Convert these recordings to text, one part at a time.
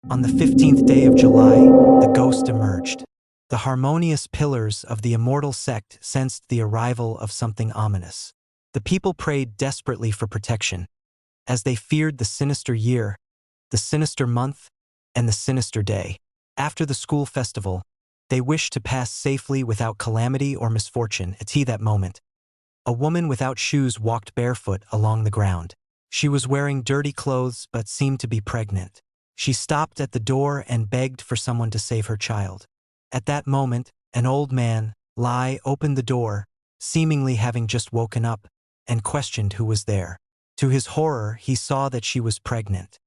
On the 15th day of July, the ghost emerged. The harmonious pillars of the immortal sect sensed the arrival of something ominous. The people prayed desperately for protection, as they feared the sinister year, the sinister month, and the sinister day. After the school festival, they wished to pass safely without calamity or misfortune. At that moment, a woman without shoes walked barefoot along the ground. She was wearing dirty clothes but seemed to be pregnant. She stopped at the door and begged for someone to save her child. At that moment, an old man, Lai, opened the door, seemingly having just woken up, and questioned who was there. To his horror, he saw that she was pregnant.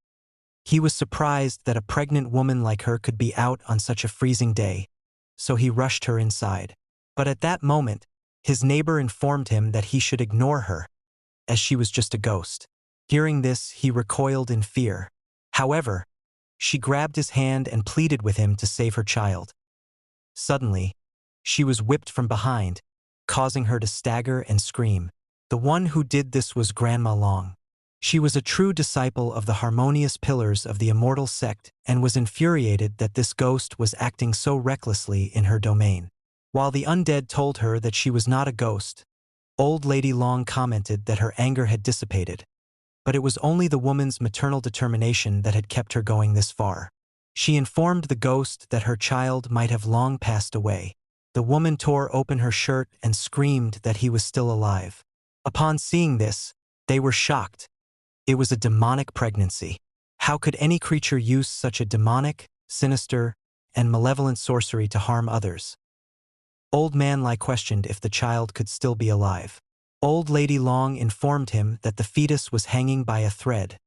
He was surprised that a pregnant woman like her could be out on such a freezing day, so he rushed her inside. But at that moment, his neighbor informed him that he should ignore her, as she was just a ghost. Hearing this, he recoiled in fear. However, she grabbed his hand and pleaded with him to save her child. Suddenly, she was whipped from behind, causing her to stagger and scream. The one who did this was Grandma Long. She was a true disciple of the harmonious pillars of the immortal sect and was infuriated that this ghost was acting so recklessly in her domain. While the undead told her that she was not a ghost, Old Lady Long commented that her anger had dissipated, but it was only the woman's maternal determination that had kept her going this far. She informed the ghost that her child might have long passed away. The woman tore open her shirt and screamed that he was still alive. Upon seeing this, they were shocked. It was a demonic pregnancy. How could any creature use such a demonic, sinister, and malevolent sorcery to harm others? Old Man Lai questioned if the child could still be alive. Old Lady Long informed him that the fetus was hanging by a thread,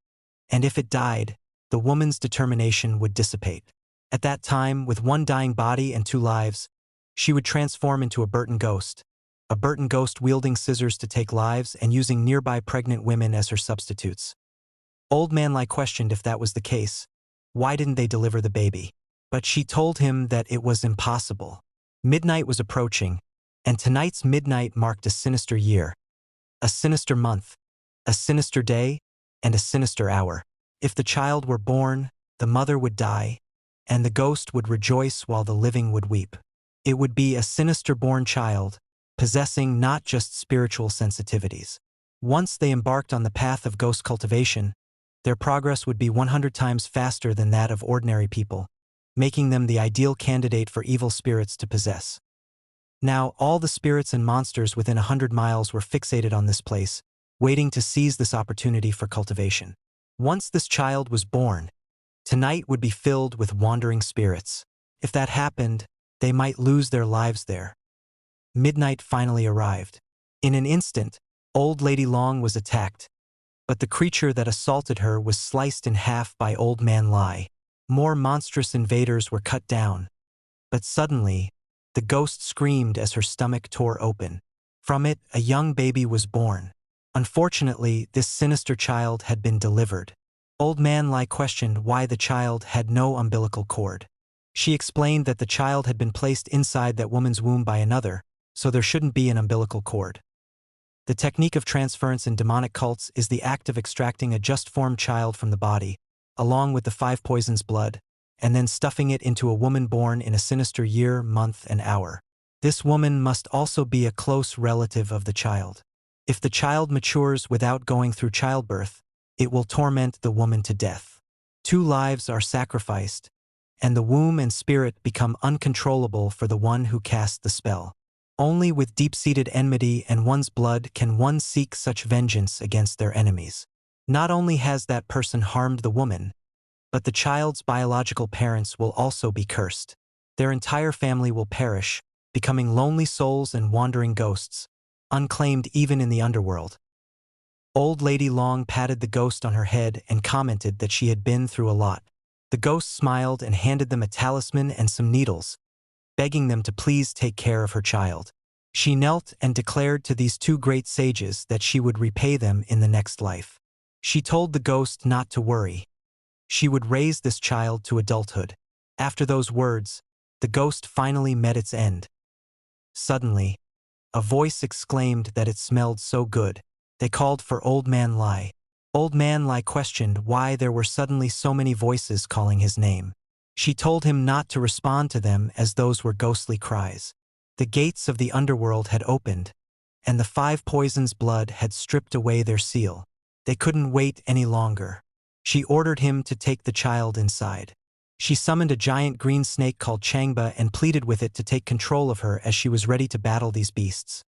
and if it died, the woman's determination would dissipate. At that time, with one dying body and two lives, she would transform into a Burton ghost wielding scissors to take lives and using nearby pregnant women as her substitutes. Old Man Lai questioned if that was the case. Why didn't they deliver the baby? But she told him that it was impossible. Midnight was approaching, and tonight's midnight marked a sinister year, a sinister month, a sinister day, and a sinister hour. If the child were born, the mother would die, and the ghost would rejoice while the living would weep. It would be a sinister-born child, possessing not just spiritual sensitivities. Once they embarked on the path of ghost cultivation, their progress would be 100 times faster than that of ordinary people, making them the ideal candidate for evil spirits to possess. Now, all the spirits and monsters within 100 miles were fixated on this place, waiting to seize this opportunity for cultivation. Once this child was born, tonight would be filled with wandering spirits. If that happened, they might lose their lives there. Midnight finally arrived. In an instant, Old Lady Long was attacked, but the creature that assaulted her was sliced in half by Old Man Lai. More monstrous invaders were cut down, but suddenly, the ghost screamed as her stomach tore open. From it, a young baby was born. Unfortunately, this sinister child had been delivered. Old Man Lai questioned why the child had no umbilical cord. She explained that the child had been placed inside that woman's womb by another, so there shouldn't be an umbilical cord. The technique of transference in demonic cults is the act of extracting a just-formed child from the body, along with the 5 poisons blood, and then stuffing it into a woman born in a sinister year, month, and hour. This woman must also be a close relative of the child. If the child matures without going through childbirth, it will torment the woman to death. 2 lives are sacrificed, and the womb and spirit become uncontrollable for the one who cast the spell. Only with deep-seated enmity and one's blood can one seek such vengeance against their enemies. Not only has that person harmed the woman, but the child's biological parents will also be cursed. Their entire family will perish, becoming lonely souls and wandering ghosts, unclaimed even in the underworld. Old Lady Long patted the ghost on her head and commented that she had been through a lot. The ghost smiled and handed them a talisman and some needles, begging them to please take care of her child. She knelt and declared to these 2 great sages that she would repay them in the next life. She told the ghost not to worry. She would raise this child to adulthood. After those words, the ghost finally met its end. Suddenly, a voice exclaimed that it smelled so good. They called for Old Man Lai. Old Man Lai questioned why there were suddenly so many voices calling his name. She told him not to respond to them as those were ghostly cries. The gates of the underworld had opened, and the 5 poisons' blood had stripped away their seal. They couldn't wait any longer. She ordered him to take the child inside. She summoned a giant green snake called Changba and pleaded with it to take control of her as she was ready to battle these beasts.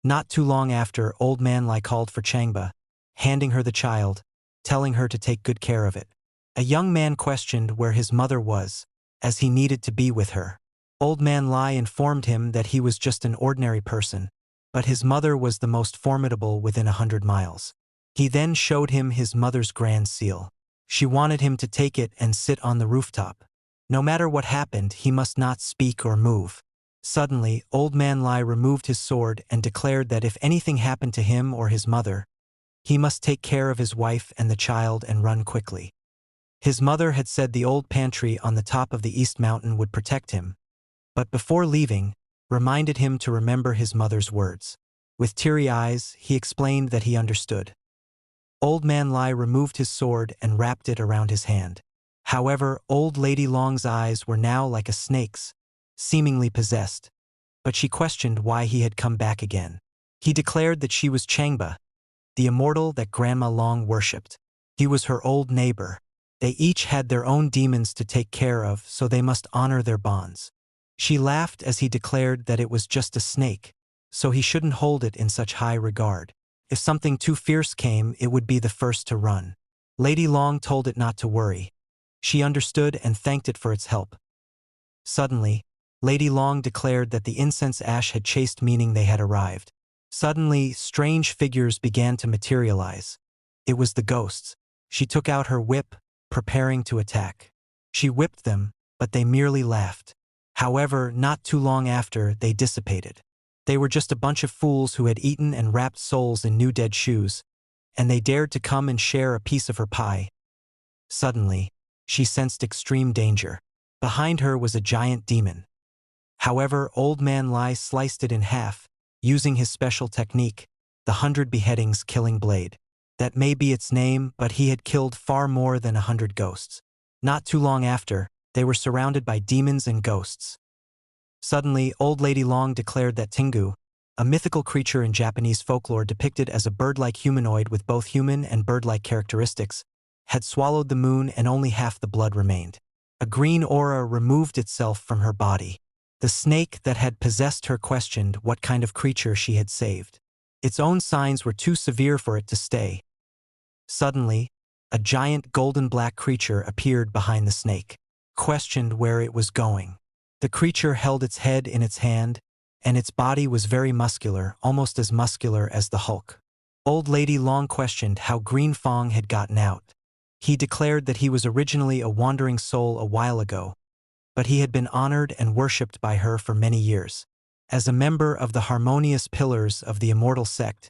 Not too long after, Old Man Lai called for Changba, handing her the child, telling her to take good care of it. A young man questioned where his mother was, as he needed to be with her. Old Man Lai informed him that he was just an ordinary person, but his mother was the most formidable within 100 miles. He then showed him his mother's grand seal. She wanted him to take it and sit on the rooftop. No matter what happened, he must not speak or move. Suddenly, Old Man Lai removed his sword and declared that if anything happened to him or his mother, he must take care of his wife and the child and run quickly. His mother had said the old pantry on the top of the East Mountain would protect him, but before leaving, reminded him to remember his mother's words. With teary eyes, he explained that he understood. Old Man Lai removed his sword and wrapped it around his hand. However, Old Lady Long's eyes were now like a snake's, seemingly possessed, but she questioned why he had come back again. He declared that she was Changba, the immortal that Grandma Long worshipped. He was her old neighbor. They each had their own demons to take care of, so they must honor their bonds. She laughed as he declared that it was just a snake, so he shouldn't hold it in such high regard. If something too fierce came, it would be the first to run. Lady Long told it not to worry. She understood and thanked it for its help. Suddenly, Lady Long declared that the incense ash had chased, meaning they had arrived. Suddenly, strange figures began to materialize. It was the ghosts. She took out her whip, preparing to attack. She whipped them, but they merely laughed. However, not too long after, they dissipated. They were just a bunch of fools who had eaten and wrapped souls in new dead shoes, and they dared to come and share a piece of her pie. Suddenly, she sensed extreme danger. Behind her was a giant demon. However, Old Man Lai sliced it in half, using his special technique, the 100 beheadings killing blade. That may be its name, but he had killed far more than 100 ghosts. Not too long after, they were surrounded by demons and ghosts. Suddenly, Old Lady Long declared that Tengu, a mythical creature in Japanese folklore depicted as a bird-like humanoid with both human and bird-like characteristics, had swallowed the moon and only half the blood remained. A green aura removed itself from her body. The snake that had possessed her questioned what kind of creature she had saved. Its own signs were too severe for it to stay. Suddenly, a giant golden-black creature appeared behind the snake. Questioned where it was going. The creature held its head in its hand, and its body was very muscular, almost as muscular as the Hulk. Old Lady Long questioned how Green Fong had gotten out. He declared that he was originally a wandering soul a while ago, but he had been honored and worshipped by her for many years. As a member of the harmonious pillars of the immortal sect,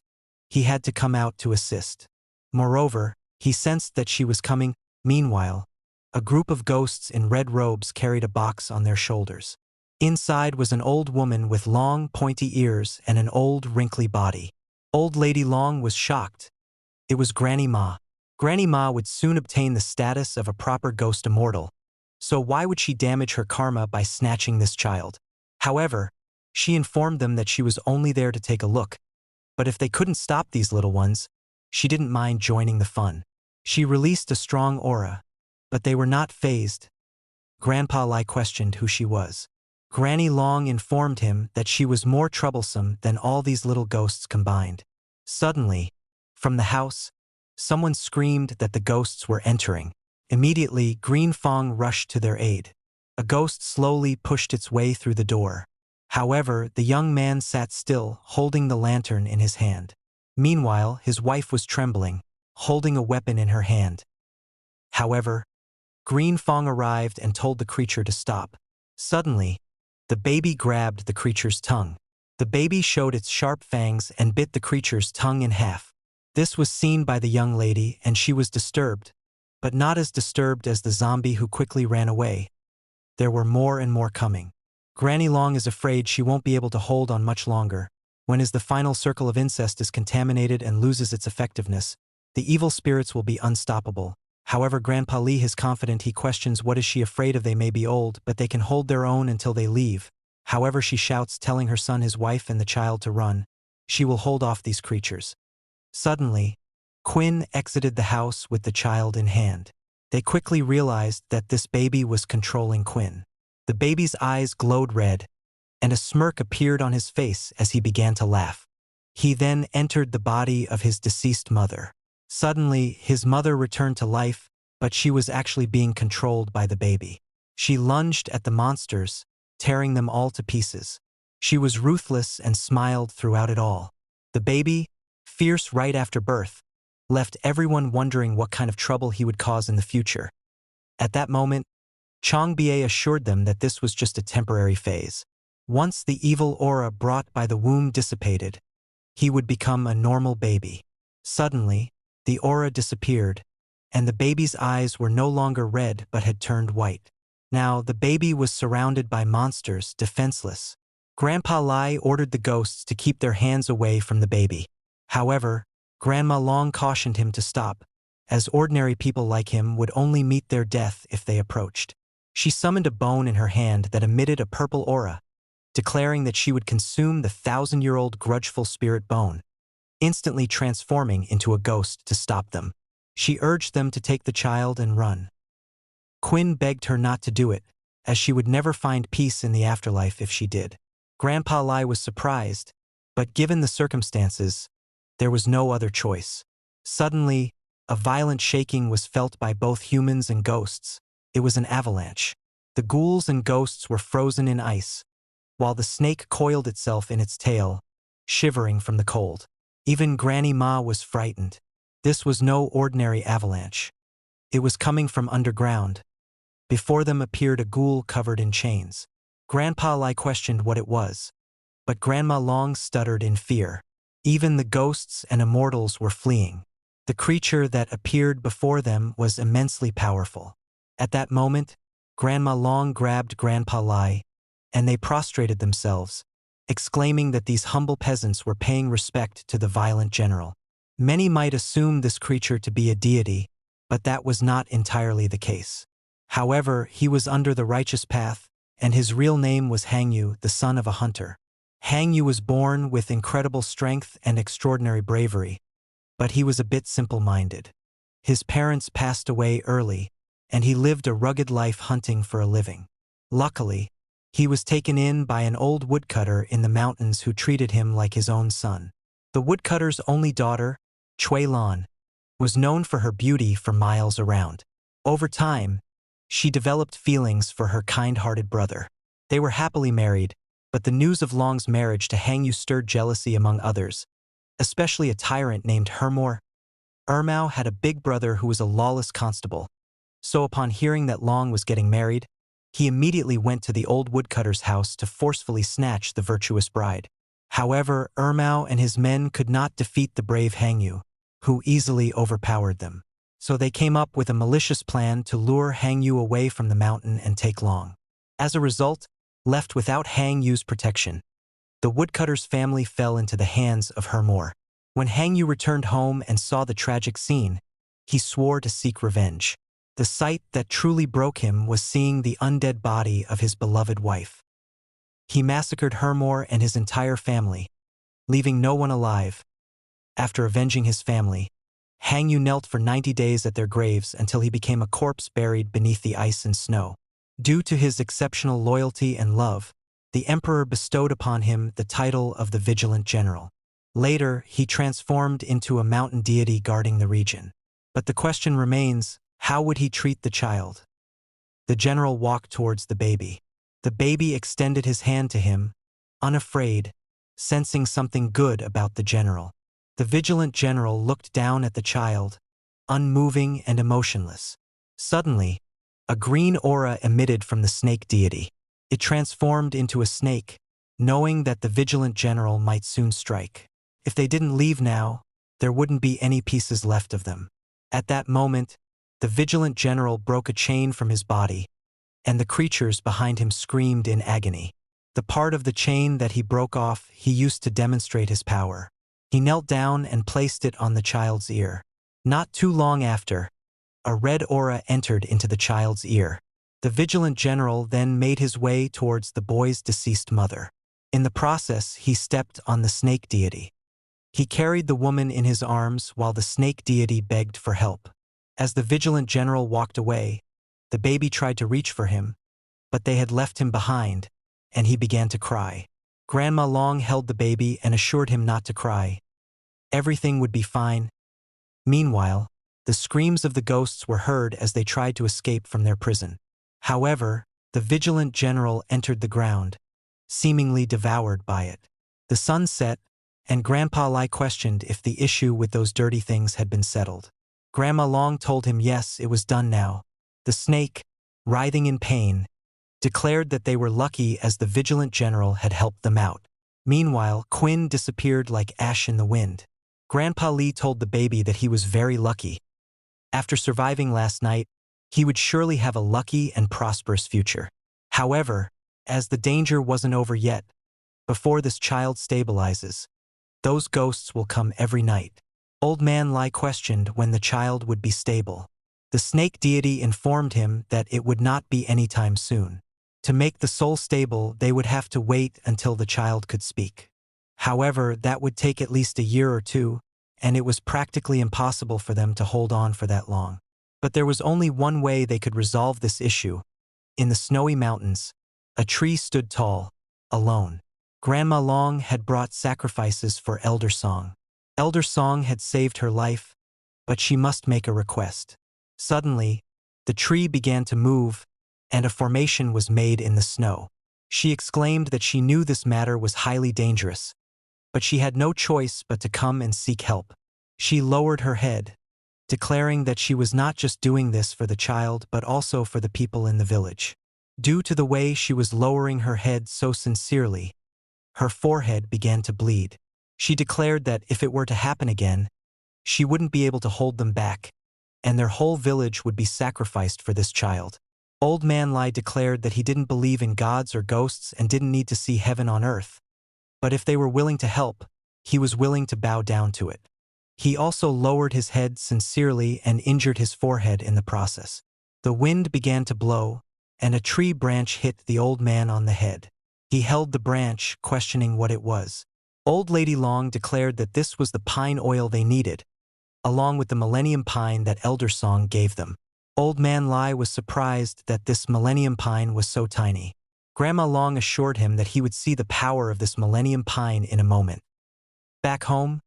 he had to come out to assist. Moreover, he sensed that she was coming. Meanwhile, a group of ghosts in red robes carried a box on their shoulders. Inside was an old woman with long, pointy ears and an old, wrinkly body. Old Lady Long was shocked. It was Granny Ma. Granny Ma would soon obtain the status of a proper ghost immortal, so why would she damage her karma by snatching this child? However, she informed them that she was only there to take a look, but if they couldn't stop these little ones, she didn't mind joining the fun. She released a strong aura, but they were not fazed. Grandpa Lai questioned who she was. Granny Long informed him that she was more troublesome than all these little ghosts combined. Suddenly, from the house, someone screamed that the ghosts were entering. Immediately, Green Fong rushed to their aid. A ghost slowly pushed its way through the door. However, the young man sat still, holding the lantern in his hand. Meanwhile, his wife was trembling, holding a weapon in her hand. However, Green Fong arrived and told the creature to stop. Suddenly, the baby grabbed the creature's tongue. The baby showed its sharp fangs and bit the creature's tongue in half. This was seen by the young lady, and she was disturbed, but not as disturbed as the zombie who quickly ran away. There were more and more coming. Granny Long is afraid she won't be able to hold on much longer. When the final circle of incest is contaminated and loses its effectiveness, The evil spirits will be unstoppable. However, Grandpa Lee is confident. He questions what is she afraid of. They may be old, but they can hold their own until they leave. However, she shouts, telling her son, his wife, and the child to run. She will hold off these creatures. Suddenly, Quinn exited the house with the child in hand. They quickly realized that this baby was controlling Quinn. The baby's eyes glowed red, and a smirk appeared on his face as he began to laugh. He then entered the body of his deceased mother. Suddenly, his mother returned to life, but she was actually being controlled by the baby. She lunged at the monsters, tearing them all to pieces. She was ruthless and smiled throughout it all. The baby, fierce right after birth, left everyone wondering what kind of trouble he would cause in the future. At that moment, Chong Bie assured them that this was just a temporary phase. Once the evil aura brought by the womb dissipated, he would become a normal baby. Suddenly, the aura disappeared, and the baby's eyes were no longer red but had turned white. Now, the baby was surrounded by monsters, defenseless. Grandpa Lai ordered the ghosts to keep their hands away from the baby. However, Grandma Long cautioned him to stop, as ordinary people like him would only meet their death if they approached. She summoned a bone in her hand that emitted a purple aura, declaring that she would consume the 1,000-year-old grudgeful spirit bone, instantly transforming into a ghost to stop them. She urged them to take the child and run. Quinn begged her not to do it, as she would never find peace in the afterlife if she did. Grandpa Lai was surprised, but given the circumstances, there was no other choice. Suddenly, a violent shaking was felt by both humans and ghosts. It was an avalanche. The ghouls and ghosts were frozen in ice, while the snake coiled itself in its tail, shivering from the cold. Even Granny Ma was frightened. This was no ordinary avalanche. It was coming from underground. Before them appeared a ghoul covered in chains. Grandpa Lai questioned what it was, but Grandma Long stuttered in fear. Even the ghosts and immortals were fleeing. The creature that appeared before them was immensely powerful. At that moment, Grandma Long grabbed Grandpa Lai, and they prostrated themselves, exclaiming that these humble peasants were paying respect to the violent general. Many might assume this creature to be a deity, but that was not entirely the case. However, he was under the righteous path, and his real name was Hangyu, the son of a hunter. Hangyu was born with incredible strength and extraordinary bravery, but he was a bit simple-minded. His parents passed away early, and he lived a rugged life hunting for a living. Luckily, he was taken in by an old woodcutter in the mountains who treated him like his own son. The woodcutter's only daughter, Cui Lan, was known for her beauty for miles around. Over time, she developed feelings for her kind-hearted brother. They were happily married, but the news of Long's marriage to Hangyu stirred jealousy among others, especially a tyrant named Hermor. Ermao had a big brother who was a lawless constable, so upon hearing that Long was getting married, he immediately went to the old woodcutter's house to forcefully snatch the virtuous bride. However, Ermao and his men could not defeat the brave Hangyu, who easily overpowered them. So they came up with a malicious plan to lure Hangyu away from the mountain and take Long. As a result, left without Hangyu's protection, the woodcutter's family fell into the hands of Hermor. When Hangyu returned home and saw the tragic scene, he swore to seek revenge. The sight that truly broke him was seeing the undead body of his beloved wife. He massacred Hermor and his entire family, leaving no one alive. After avenging his family, Hangyu knelt for 90 days at their graves until he became a corpse buried beneath the ice and snow. Due to his exceptional loyalty and love, the emperor bestowed upon him the title of the Vigilant General. Later, he transformed into a mountain deity guarding the region. But the question remains, how would he treat the child? The general walked towards the baby. The baby extended his hand to him, unafraid, sensing something good about the general. The Vigilant General looked down at the child, unmoving and emotionless. Suddenly, a green aura emitted from the snake deity. It transformed into a snake, knowing that the Vigilant General might soon strike. If they didn't leave now, there wouldn't be any pieces left of them. At that moment, the Vigilant General broke a chain from his body, and the creatures behind him screamed in agony. The part of the chain that he broke off he used to demonstrate his power. He knelt down and placed it on the child's ear. Not too long after, a red aura entered into the child's ear. The Vigilant General then made his way towards the boy's deceased mother. In the process, he stepped on the snake deity. He carried the woman in his arms while the snake deity begged for help. As the Vigilant General walked away, the baby tried to reach for him, but they had left him behind, and he began to cry. Grandma Long held the baby and assured him not to cry. Everything would be fine. Meanwhile, the screams of the ghosts were heard as they tried to escape from their prison. However, the Vigilant General entered the ground, seemingly devoured by it. The sun set, and Grandpa Lai questioned if the issue with those dirty things had been settled. Grandma Long told him yes, it was done now. The snake, writhing in pain, declared that they were lucky as the Vigilant General had helped them out. Meanwhile, Quinn disappeared like ash in the wind. Grandpa Lee told the baby that he was very lucky. After surviving last night, he would surely have a lucky and prosperous future. However, as the danger wasn't over yet, before this child stabilizes, those ghosts will come every night. Old Man Lai questioned when the child would be stable. The snake deity informed him that it would not be anytime soon. To make the soul stable, they would have to wait until the child could speak. However, that would take at least a year or two, and it was practically impossible for them to hold on for that long. But there was only one way they could resolve this issue. In the snowy mountains, a tree stood tall, alone. Grandma Long had brought sacrifices for Elder Song. Elder Song had saved her life, but she must make a request. Suddenly, the tree began to move, and a formation was made in the snow. She exclaimed that she knew this matter was highly dangerous, but she had no choice but to come and seek help. She lowered her head, declaring that she was not just doing this for the child but also for the people in the village. Due to the way she was lowering her head so sincerely, her forehead began to bleed. She declared that if it were to happen again, she wouldn't be able to hold them back, and their whole village would be sacrificed for this child. Old Man Lai declared that he didn't believe in gods or ghosts and didn't need to see heaven on earth. But if they were willing to help, he was willing to bow down to it. He also lowered his head sincerely and injured his forehead in the process. The wind began to blow, and a tree branch hit the old man on the head. He held the branch, questioning what it was. Old Lady Long declared that this was the pine oil they needed, along with the millennium pine that Elder Song gave them. Old Man Lai was surprised that this millennium pine was so tiny. Grandma Long assured him that he would see the power of this millennium pine in a moment. Back home,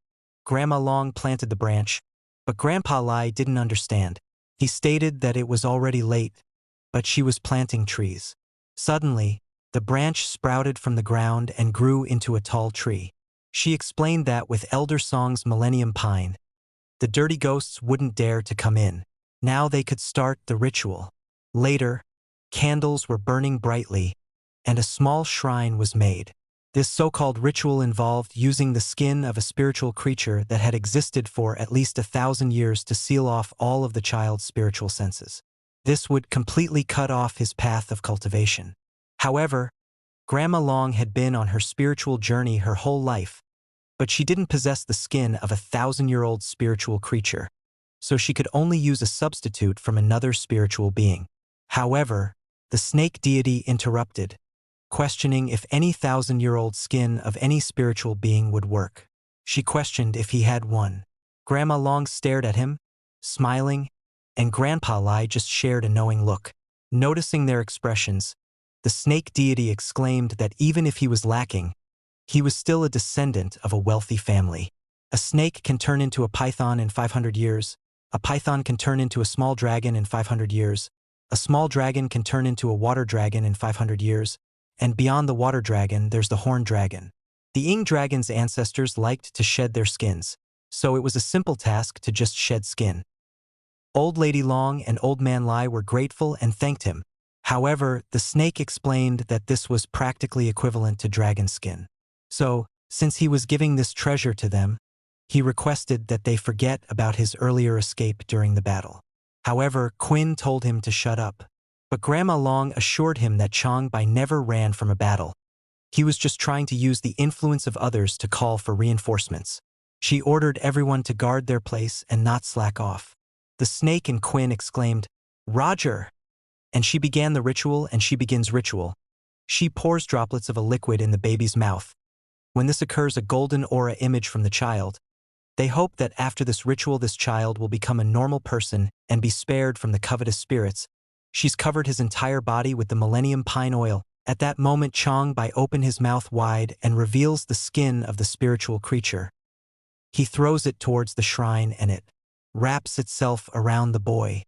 Grandma Long planted the branch, but Grandpa Lai didn't understand. He stated that it was already late, but she was planting trees. Suddenly, the branch sprouted from the ground and grew into a tall tree. She explained that with Elder Song's millennium pine, the dirty ghosts wouldn't dare to come in. Now they could start the ritual. Later, candles were burning brightly, and a small shrine was made. This so-called ritual involved using the skin of a spiritual creature that had existed for at least 1,000 years to seal off all of the child's spiritual senses. This would completely cut off his path of cultivation. However, Grandma Long had been on her spiritual journey her whole life, but she didn't possess the skin of a 1,000-year-old spiritual creature, so she could only use a substitute from another spiritual being. However, the snake deity interrupted, questioning if any 1,000-year-old skin of any spiritual being would work. She questioned if he had one. Grandma Long stared at him, smiling, and Grandpa Lai just shared a knowing look. Noticing their expressions, the snake deity exclaimed that even if he was lacking, he was still a descendant of a wealthy family. A snake can turn into a python in 500 years, a python can turn into a small dragon in 500 years, a small dragon can turn into a water dragon in 500 years, and beyond the water dragon there's the horned dragon. The Ing dragon's ancestors liked to shed their skins, so it was a simple task to just shed skin. Old Lady Long and Old Man Lai were grateful and thanked him. However, the snake explained that this was practically equivalent to dragon skin. So, since he was giving this treasure to them, he requested that they forget about his earlier escape during the battle. However, Quinn told him to shut up. But Grandma Long assured him that Chang Bai never ran from a battle. He was just trying to use the influence of others to call for reinforcements. She ordered everyone to guard their place and not slack off. The snake and Quinn exclaimed, "Roger!" And she began the ritual, and she begins ritual. She pours droplets of a liquid in the baby's mouth. When this occurs, a golden aura image from the child. They hope that after this ritual this child will become a normal person and be spared from the covetous spirits. She's covered his entire body with the Millennium Pine Oil. At that moment Chong Bai opens his mouth wide and reveals the skin of the spiritual creature. He throws it towards the shrine and it wraps itself around the boy.